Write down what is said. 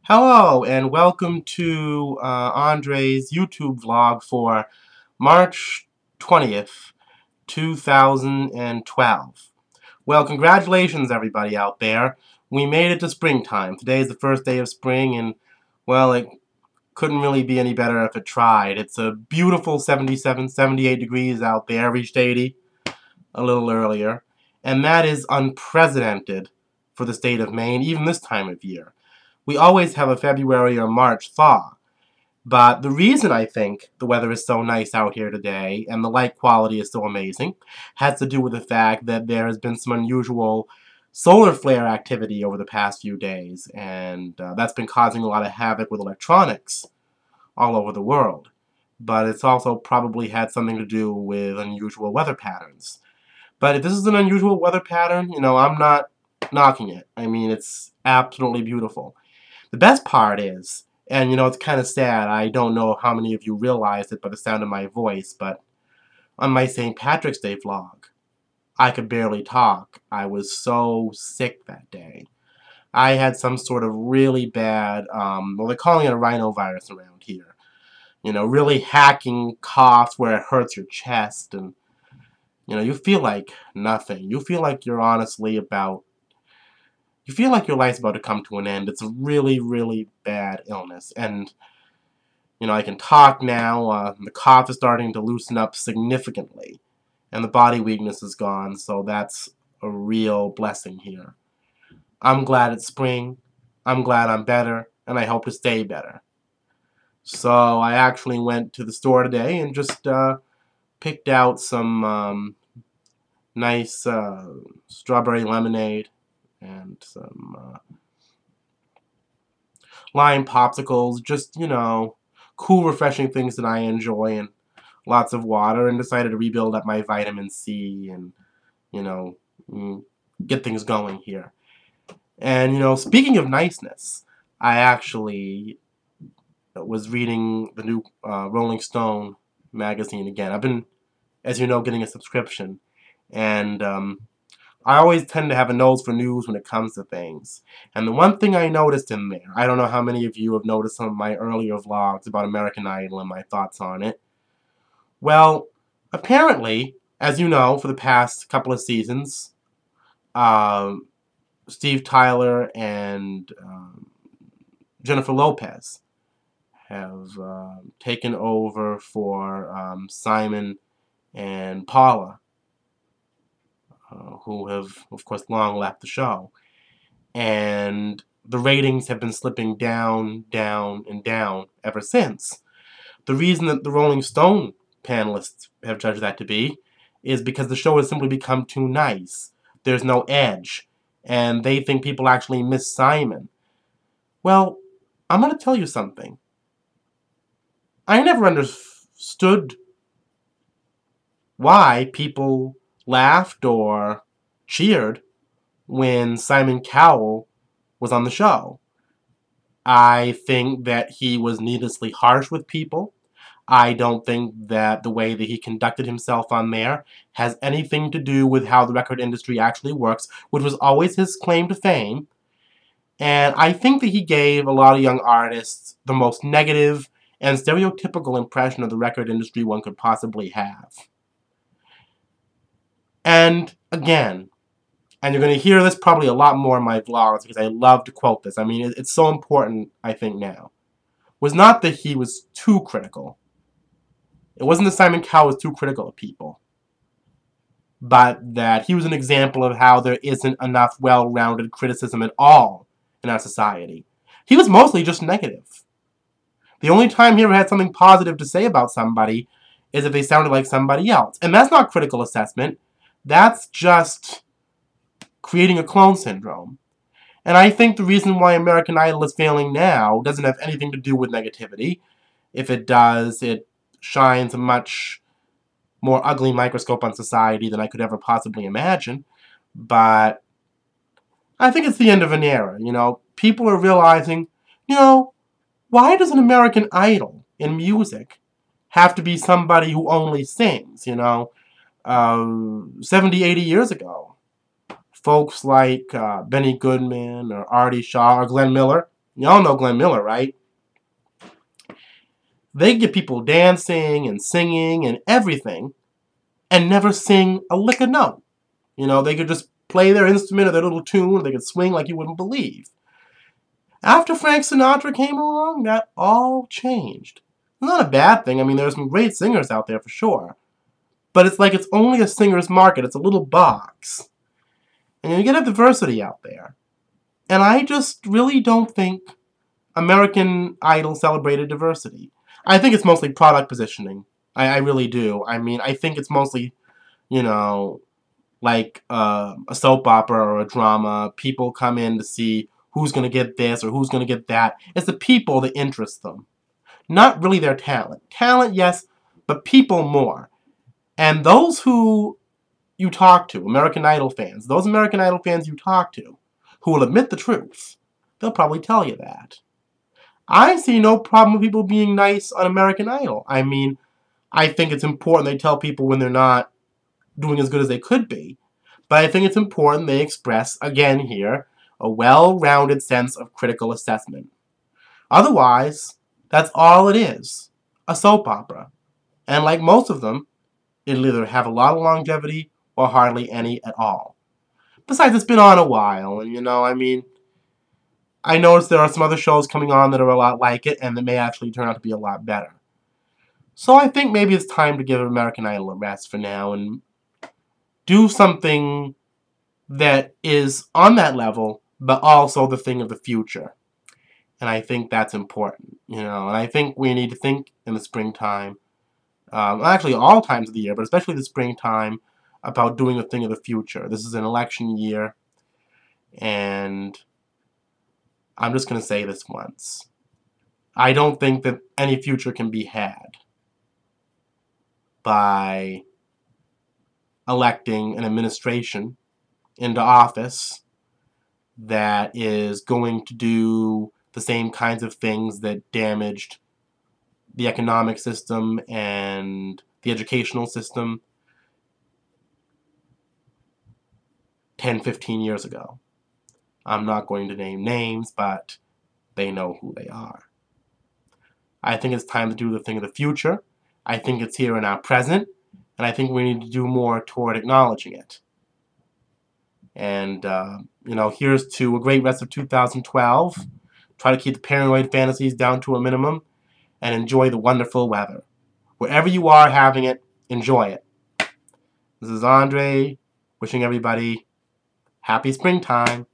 Hello and welcome to Andre's YouTube vlog for March 20th, 2012. Well, congratulations everybody out there. We made it to springtime. Today is the first day of spring and, well, it couldn't really be any better if it tried. It's a beautiful 77, 78 degrees out there. Reached 80 a little earlier. And that is unprecedented for the state of Maine, even this time of year. We always have a February or March thaw. But the reason I think the weather is so nice out here today and the light quality is so amazing has to do with the fact that there has been some unusual solar flare activity over the past few days, and that's been causing a lot of havoc with electronics all over the world. But it's also probably had something to do with unusual weather patterns. But if this is an unusual weather pattern, I'm not knocking it. I mean, it's absolutely beautiful. The best part is, and it's kind of sad, I don't know how many of you realized it by the sound of my voice, but on my St. Patrick's Day vlog, I could barely talk. I was so sick that day. I had some sort of really bad, well, they're calling it a rhinovirus around here. Really hacking coughs where it hurts your chest, and, you feel like nothing. You feel like you're honestly about You feel like your life's about to come to an end. It's a really, really bad illness. And, I can talk now. The cough is starting to loosen up significantly. And the body weakness is gone. So that's a real blessing here. I'm glad it's spring. I'm glad I'm better. And I hope to stay better. So I actually went to the store today and just picked out some nice strawberry lemonade and some lime popsicles, just, cool, refreshing things that I enjoy, and lots of water, and decided to rebuild up my vitamin C and, get things going here. And, speaking of niceness, I actually was reading the new Rolling Stone magazine again. I've been, as you know, getting a subscription, and I always tend to have a nose for news when it comes to things. And the one thing I noticed in there, I don't know how many of you have noticed some of my earlier vlogs about American Idol and my thoughts on it. Well, apparently, as you know, for the past couple of seasons, Steve Tyler and Jennifer Lopez have taken over for Simon and Paula, who have, of course, long left the show. And the ratings have been slipping down, down, and down ever since. The reason that the Rolling Stone panelists have judged that to be is because the show has simply become too nice. There's no edge. And they think people actually miss Simon. Well, I'm going to tell you something. I never understood why people laughed or cheered when Simon Cowell was on the show. I think that he was needlessly harsh with people. I don't think that the way that he conducted himself on there has anything to do with how the record industry actually works, which was always his claim to fame. And I think that he gave a lot of young artists the most negative and stereotypical impression of the record industry one could possibly have. And again, and you're going to hear this probably a lot more in my vlogs because I love to quote this. I mean, it's so important, I think, now. Was not that he was too critical. It wasn't that Simon Cowell was too critical of people. But that he was an example of how there isn't enough well-rounded criticism at all in our society. He was mostly just negative. The only time he ever had something positive to say about somebody is if they sounded like somebody else. And that's not critical assessment. That's just creating a clone syndrome. And I think the reason why American Idol is failing now doesn't have anything to do with negativity. If it does, it shines a much more ugly microscope on society than I could ever possibly imagine. But I think it's the end of an era. People are realizing, why does an American Idol in music have to be somebody who only sings? 70, 80 years ago, folks like Benny Goodman or Artie Shaw or Glenn Miller, Y'all know Glenn Miller, right? They get people dancing and singing and everything and never sing a lick of note. You know, they could just play their instrument or their little tune, or they could swing like you wouldn't believe. After Frank Sinatra came along, that all changed. It's not a bad thing. I mean, there's some great singers out there for sure. But it's like it's only a singer's market. It's a little box. And you get a diversity out there. And I just really don't think American Idol celebrated diversity. I think it's mostly product positioning. I really do. I mean, I think it's mostly, you know, like a soap opera or a drama. People come in to see who's going to get this or who's going to get that. It's the people that interest them. Not really their talent. Talent, yes, but people more. And those who you talk to, American Idol fans, those American Idol fans you talk to, who will admit the truth, they'll probably tell you that. I see no problem with people being nice on American Idol. I mean, I think it's important they tell people when they're not doing as good as they could be. But I think it's important they express, again here, a well-rounded sense of critical assessment. Otherwise, that's all it is, a soap opera. And like most of them, it'll either have a lot of longevity or hardly any at all. Besides, it's been on a while, and you know, I mean, I noticed there are some other shows coming on that are a lot like it, and that may actually turn out to be a lot better. So I think maybe it's time to give American Idol a rest for now and do something that is on that level, but also the thing of the future. And I think that's important, you know, and I think we need to think in the springtime, actually all times of the year, but especially the springtime, about doing the thing of the future. This is an election year, and I'm just going to say this once. I don't think that any future can be had by electing an administration into office that is going to do the same kinds of things that damaged the economic system and the educational system 10, 15 years ago. I'm not going to name names, but they know who they are. I think it's time to do the thing of the future. I think it's here in our present, and I think we need to do more toward acknowledging it. And, you know, here's to a great rest of 2012. Try to keep the paranoid fantasies down to a minimum, and enjoy the wonderful weather. Wherever you are having it, enjoy it. This is Andre, wishing everybody happy springtime.